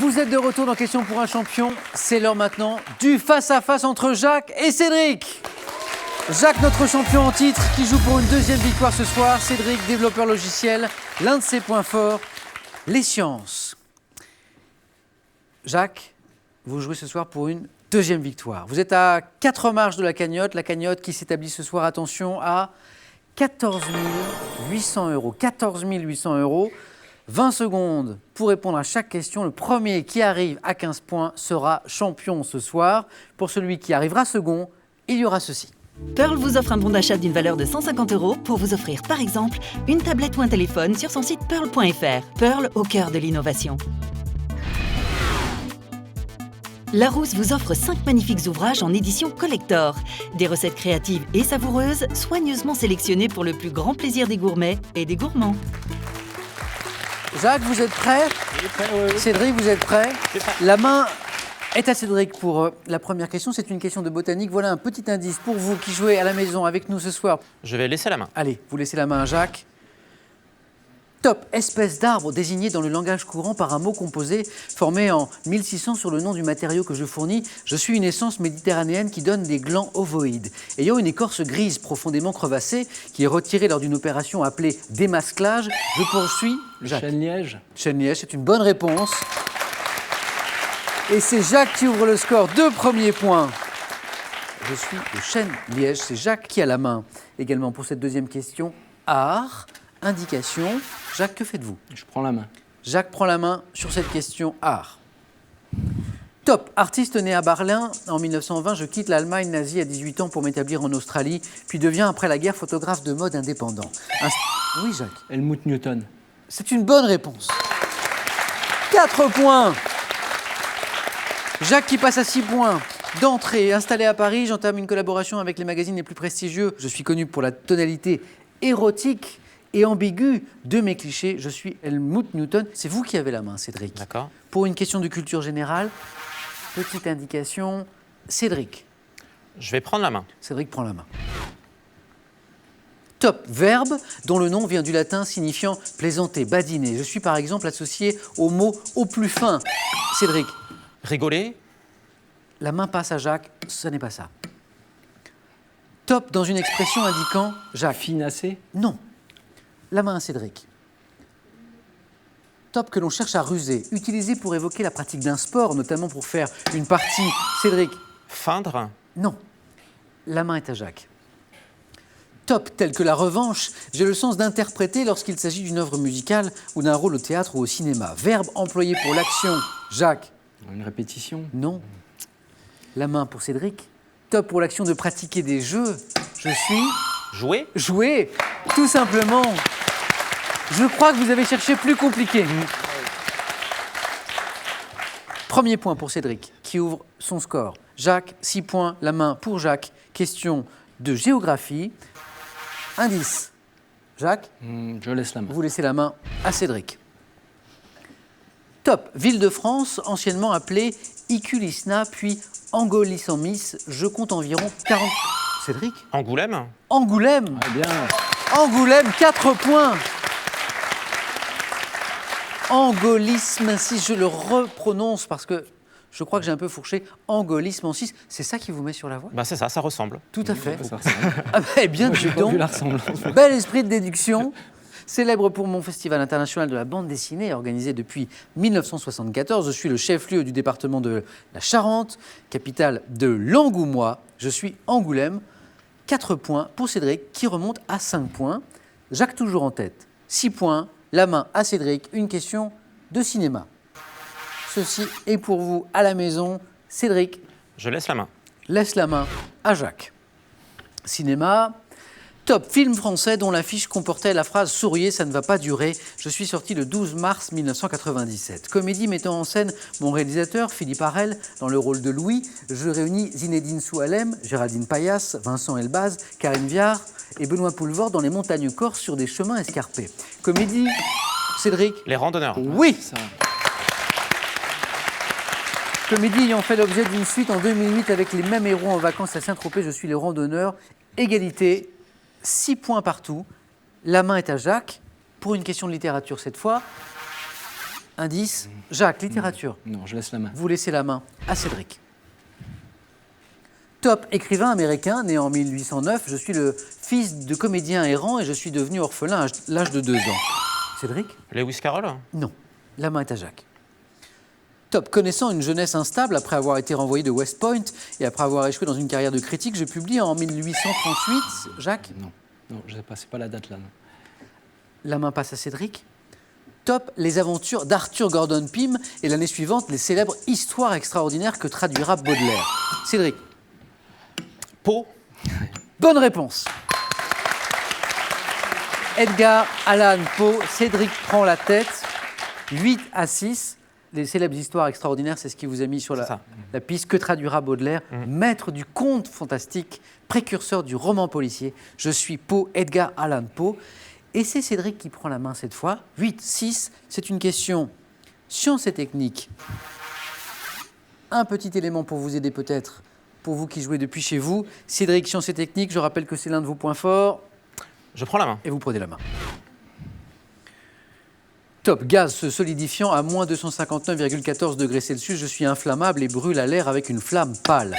Vous êtes de retour dans Question pour un champion. C'est l'heure maintenant du face-à-face entre Jacques et Cédric. Jacques, notre champion en titre, qui joue pour une deuxième victoire ce soir. Cédric, développeur logiciel. L'un de ses points forts, les sciences. Jacques, vous jouez ce soir pour une deuxième victoire. Vous êtes à 4 marches de la cagnotte qui s'établit ce soir, attention, à 14 800 €. 14 800 €. 20 secondes pour répondre à chaque question. Le premier qui arrive à 15 points sera champion ce soir. Pour celui qui arrivera second, il y aura ceci. Pearl vous offre un bon d'achat d'une valeur de 150 € pour vous offrir par exemple une tablette ou un téléphone sur son site pearl.fr. Pearl au cœur de l'innovation. Larousse vous offre 5 magnifiques ouvrages en édition collector. Des recettes créatives et savoureuses, soigneusement sélectionnées pour le plus grand plaisir des gourmets et des gourmands. Jacques, vous êtes prêt? Oui. Cédric, vous êtes prêt? La main est à Cédric pour la première question. C'est une question de botanique. Voilà un petit indice pour vous qui jouez à la maison avec nous ce soir. Je vais laisser la main. Allez, vous laissez la main à Jacques. Top, espèce d'arbre désigné dans le langage courant par un mot composé formé en 1600 sur le nom du matériau que je fournis. Je suis une essence méditerranéenne qui donne des glands ovoïdes. Ayant une écorce grise profondément crevassée qui est retirée lors d'une opération appelée démasclage, je poursuis Jacques. Chêne-liège. Chêne-liège, c'est une bonne réponse. Et c'est Jacques qui ouvre le score. 2 premiers points. Je suis le chêne-liège. C'est Jacques qui a la main. Également pour cette deuxième question, art, indication. Jacques, que faites-vous? Je prends la main. Jacques prend la main sur cette question art. Top, artiste né à Berlin en 1920, je quitte l'Allemagne nazie à 18 ans pour m'établir en Australie, puis deviens après la guerre photographe de mode indépendant. Oui, Jacques. Helmut Newton. C'est une bonne réponse. 4 points. Jacques qui passe à 6 points. D'entrée, installé à Paris, j'entame une collaboration avec les magazines les plus prestigieux. Je suis connu pour la tonalité érotique et ambiguë de mes clichés. Je suis Helmut Newton. C'est vous qui avez la main, Cédric. D'accord. Pour une question de culture générale, petite indication, Cédric. Je vais prendre la main. Cédric prend la main. Top, verbe dont le nom vient du latin signifiant plaisanter, badiner. Je suis par exemple associé au mot au plus fin. Cédric. Rigoler. La main passe à Jacques, ce n'est pas ça. Top dans une expression indiquant Jacques. Finasser. Non. La main à Cédric. Top que l'on cherche à ruser, utilisé pour évoquer la pratique d'un sport, notamment pour faire une partie. Cédric. Feindre. Non. La main est à Jacques. Top tel que la revanche, j'ai le sens d'interpréter lorsqu'il s'agit d'une œuvre musicale ou d'un rôle au théâtre ou au cinéma. Verbe employé pour l'action. Jacques. Une répétition. Non. La main pour Cédric. Top pour l'action de pratiquer des jeux. Je suis... Jouer. Jouer, tout simplement. Je crois que vous avez cherché plus compliqué. Premier point pour Cédric, qui ouvre son score. Jacques, 6 points, la main pour Jacques. Question de géographie. Indice. Jacques, Je laisse la main. vous laissez la main à Cédric. Top, ville de France, anciennement appelée Iculisna, puis Angolissamis. Je compte environ 40... Cédric? Angoulême. Angoulême. Ah bien. Angoulême, 4 points. Angolisme, si je le reprononce, parce que je crois que j'ai un peu fourché, Angolisme en 6, c'est ça qui vous met sur la voie? Bah c'est ça ressemble. Tout à fait. Ça ressemble. Ah ben, bien Moi, j'ai dis pas donc. vu la ressemblance. Bel esprit de déduction. Célèbre pour mon festival international de la bande dessinée, organisé depuis 1974. Je suis le chef-lieu du département de la Charente, capitale de l'Angoumois. Je suis Angoulême. 4 points pour Cédric, qui remonte à 5 points. Jacques toujours en tête. 6 points, la main à Cédric. Une question de cinéma. Ceci est pour vous à la maison. Cédric Je laisse la main. laisse la main à Jacques. Cinéma. Top, film français dont l'affiche comportait la phrase « Souriez, ça ne va pas durer ». Je suis sorti le 12 mars 1997. Comédie mettant en scène mon réalisateur, Philippe Harel, dans le rôle de Louis. Je réunis Zinedine Soualem, Géraldine Payas, Vincent Elbaz, Karine Viard et Benoît Poulvord dans les montagnes corses sur des chemins escarpés. Comédie, Cédric. Les randonneurs. Oui. Ça. Comédie ayant fait l'objet d'une suite en 2008 avec les mêmes héros en vacances à Saint-Tropez. Je suis les randonneurs. Égalité. 6 points partout. La main est à Jacques. Pour une question de littérature cette fois. Indice, Jacques, littérature. Non, je laisse la main. Vous laissez la main à Cédric. Top, écrivain américain, né en 1809. Je suis le fils de comédien errant et je suis devenu orphelin à l'âge de 2 ans. Cédric? Lewis Carroll. Non. La main est à Jacques. Top, connaissant une jeunesse instable après avoir été renvoyé de West Point et après avoir échoué dans une carrière de critique, je publie en 1838. Jacques? Non, je sais pas, c'est pas la date là. Non. La main passe à Cédric. Top, les aventures d'Arthur Gordon Pym et l'année suivante, les célèbres histoires extraordinaires que traduira Baudelaire. Cédric? Poe. Bonne réponse. Edgar Allan Poe, Cédric prend la tête, 8-6. Les célèbres histoires extraordinaires, c'est ce qui vous a mis sur la piste. Que traduira Baudelaire, maître du conte fantastique, précurseur du roman policier. Je suis Poe, Edgar Allan Poe. Et c'est Cédric qui prend la main cette fois. 8-6, c'est une question sciences et techniques. Un petit élément pour vous aider peut-être, pour vous qui jouez depuis chez vous. Cédric, sciences et techniques, je rappelle que c'est l'un de vos points forts. Je prends la main. Et vous prenez la main. Top, gaz se solidifiant à moins 259,14 degrés Celsius. Je suis inflammable et brûle à l'air avec une flamme pâle.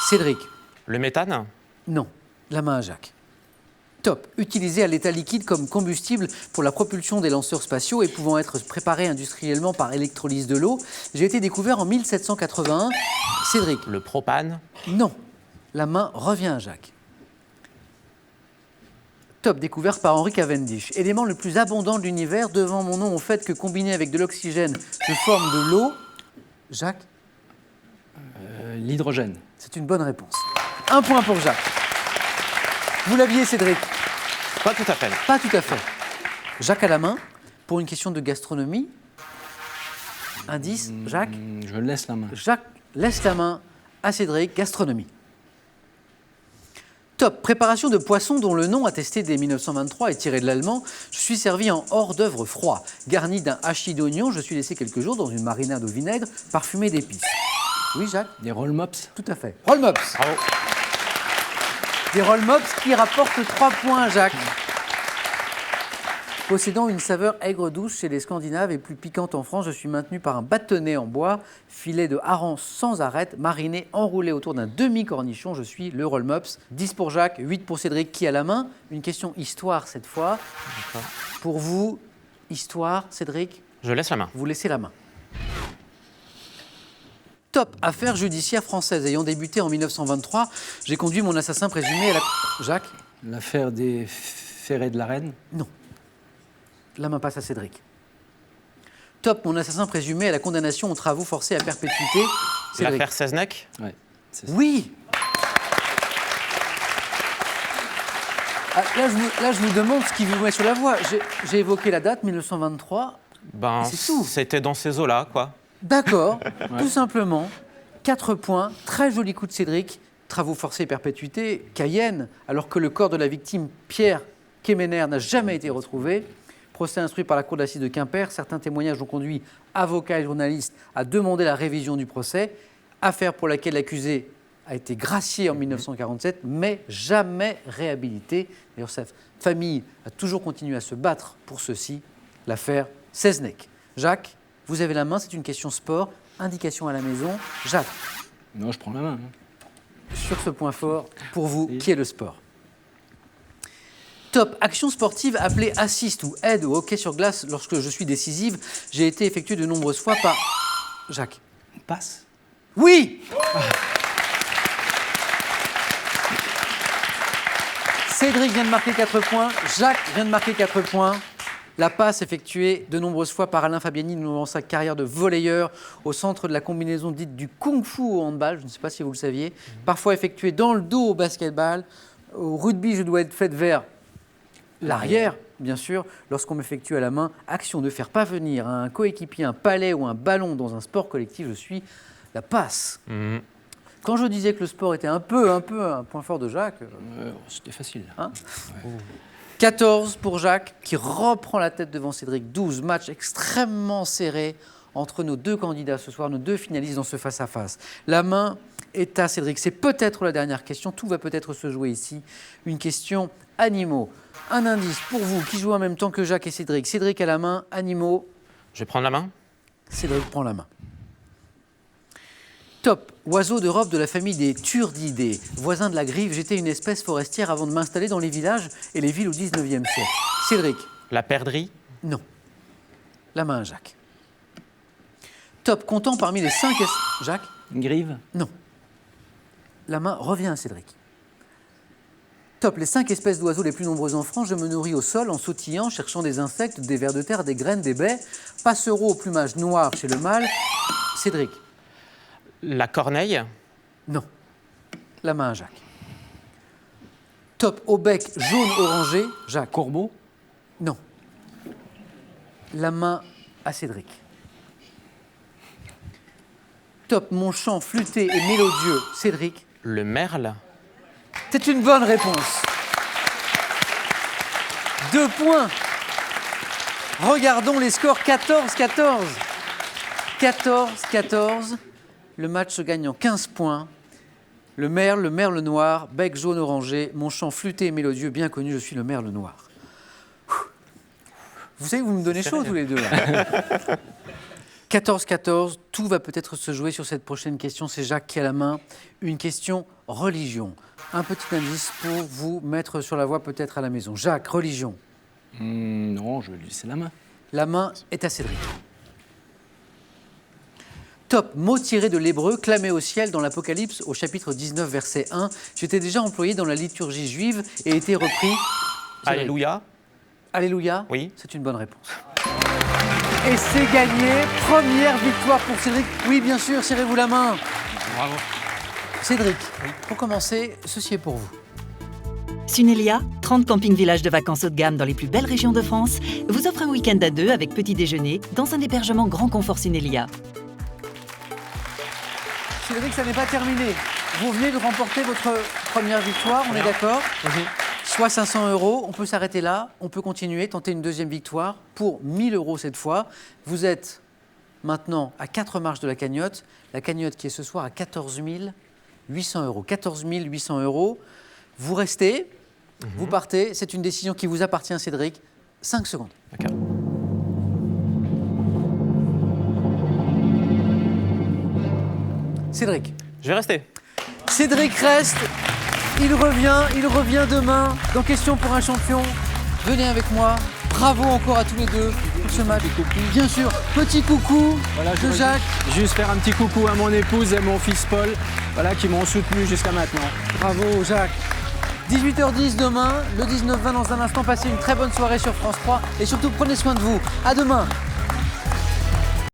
Cédric? Le méthane. Non. La main à Jacques. Top, utilisé à l'état liquide comme combustible pour la propulsion des lanceurs spatiaux et pouvant être préparé industriellement par électrolyse de l'eau. J'ai été découvert en 1781. Cédric? Le propane. Non. La main revient à Jacques. Top, découvert par Henry Cavendish. Élément le plus abondant de l'univers, devant mon nom au fait que combiné avec de l'oxygène, je forme de l'eau. Jacques? L'hydrogène. C'est une bonne réponse. 1 point pour Jacques. Vous l'aviez, Cédric? Pas tout à fait. Pas tout à fait. Jacques à la main, pour une question de gastronomie. Indice, Jacques? Je laisse la main. Jacques laisse la main à Cédric, gastronomie. Top, préparation de poissons dont le nom attesté dès 1923 est tiré de l'allemand. Je suis servi en hors d'œuvre froid, garni d'un hachis d'oignon. Je suis laissé quelques jours dans une marinade au vinaigre, parfumée d'épices. Oui, Jacques? Des roll mops. Tout à fait. Roll mops. Bravo. Des roll mops qui rapportent 3 points, Jacques. Possédant une saveur aigre-douce chez les Scandinaves et plus piquante en France, je suis maintenu par un bâtonnet en bois, filet de hareng sans arête, mariné, enroulé autour d'un demi-cornichon. Je suis le roll mops. 10 pour Jacques, 8 pour Cédric qui a la main. Une question histoire cette fois. Pour vous, histoire, Cédric, Je laisse la main. vous laissez la main. Top, affaire judiciaire française. Ayant débuté en 1923, j'ai conduit mon assassin présumé à la... Jacques? L'affaire des ferrets de la Reine. Non. La main passe à Cédric. Top, mon assassin présumé à la condamnation aux travaux forcés à perpétuité. Cédric? L'affaire Seznec. Ouais, c'est ça. Oui. Ah, là, je vous demande ce qui vous met sur la voie. J'ai évoqué la date, 1923. Ben, C'est tout. c'était dans ces eaux-là, quoi. D'accord, tout simplement. 4 points, très joli coup de Cédric. Travaux forcés et perpétuité, Cayenne, alors que le corps de la victime, Pierre Quéméner, n'a jamais été retrouvé. Procès instruit par la cour d'assises de Quimper. Certains témoignages ont conduit avocats et journalistes à demander la révision du procès. Affaire pour laquelle l'accusé a été gracié en 1947, mais jamais réhabilité. D'ailleurs, sa famille a toujours continué à se battre pour ceci. L'affaire Seznec. Jacques, vous avez la main, c'est une question sport. Indication à la maison. Jacques, Non, je prends la main. Hein. sur ce point fort, pour vous, qui est le sport? Top, action sportive appelée assist ou aide au hockey sur glace lorsque je suis décisive. J'ai été effectuée de nombreuses fois par... Jacques. Passe. Oui. Cédric vient de marquer 4 points. Jacques vient de marquer 4 points. La passe effectuée de nombreuses fois par Alain Fabiani dans sa carrière de volleyeur au centre de la combinaison dite du kung-fu au handball. Je ne sais pas si vous le saviez. Parfois effectuée dans le dos au basketball. Au rugby, je dois être faite vers l'arrière, bien sûr. Lorsqu'on m'effectue à la main, action de faire parvenir à un coéquipier un palet ou un ballon dans un sport collectif, je suis la passe. Quand je disais que le sport était un peu un point fort de Jacques... C'était facile. Hein, 14 pour Jacques, qui reprend la tête devant Cédric. 12 matchs extrêmement serrés entre nos deux candidats ce soir, nos deux finalistes dans ce face-à-face. La main est à Cédric. C'est peut-être la dernière question. Tout va peut-être se jouer ici. Une question animaux. Un indice pour vous qui jouez en même temps que Jacques et Cédric. Cédric à la main, animaux. Je vais prendre la main. Cédric prend la main. Top. Oiseau d'Europe de la famille des Turdidés. Voisin de la grive, j'étais une espèce forestière avant de m'installer dans les villages et les villes au 19e siècle. Cédric. La perdrix. Non. La main à Jacques. Top. Comptant parmi les 5 Jacques. Une grive. Non. La main revient à Cédric. Top. Les 5 espèces d'oiseaux les plus nombreuses en France, je me nourris au sol en sautillant, cherchant des insectes, des vers de terre, des graines, des baies. Passereau au plumage noir chez le mâle. Cédric. La corneille. Non. La main à Jacques. Top. Au bec jaune orangé. Jacques. Corbeau. Non. La main à Cédric. Top. Mon chant flûté et mélodieux. Cédric. Le merle. C'est une bonne réponse. 2 points. Regardons les scores 14-14. 14-14. Le match se gagne en 15 points. Le merle noir, bec jaune orangé, mon chant flûté et mélodieux, bien connu, je suis le merle noir. Vous savez, vous me donnez chaud tous les deux. 14-14, tout va peut-être se jouer sur cette prochaine question. C'est Jacques qui a la main. Une question religion. Un petit indice pour vous mettre sur la voie peut-être à la maison. Jacques, religion. Non, je vais lui laisser la main. La main est à Cédric. Top, mot tiré de l'hébreu, clamé au ciel dans l'Apocalypse au chapitre 19, verset 1. J'étais déjà employé dans la liturgie juive et été repris. Cédric. Alléluia. Alléluia. Oui. C'est une bonne réponse. Et c'est gagné. Première victoire pour Cédric. Oui, bien sûr, serrez-vous la main. Bravo. Cédric, pour commencer, ceci est pour vous. Sunelia, 30 camping-villages de vacances haut de gamme dans les plus belles régions de France, vous offre un week-end à 2 avec petit déjeuner dans un hébergement grand confort Sunelia. Cédric, ça n'est pas terminé. Vous venez de remporter votre première victoire, on est d'accord? Soit 500 €, on peut s'arrêter là, on peut continuer, tenter une deuxième victoire pour 1000 € cette fois. Vous êtes maintenant à 4 marches de la cagnotte qui est ce soir à 14 800 €. 14 800 €. Vous restez, vous partez, c'est une décision qui vous appartient, Cédric. 5 secondes. D'accord. Cédric. Je vais rester. Cédric reste, il revient demain dans Question pour un champion. Venez avec moi, bravo encore à tous les deux pour ce match. Bien sûr, petit coucou Voilà, de je voudrais Jacques. Juste faire un petit coucou à mon épouse et mon fils Paul, voilà, qui m'ont soutenu jusqu'à maintenant. Bravo Jacques. 18h10 demain, le 19-20 dans un instant. Passez une très bonne soirée sur France 3 et surtout prenez soin de vous. À demain.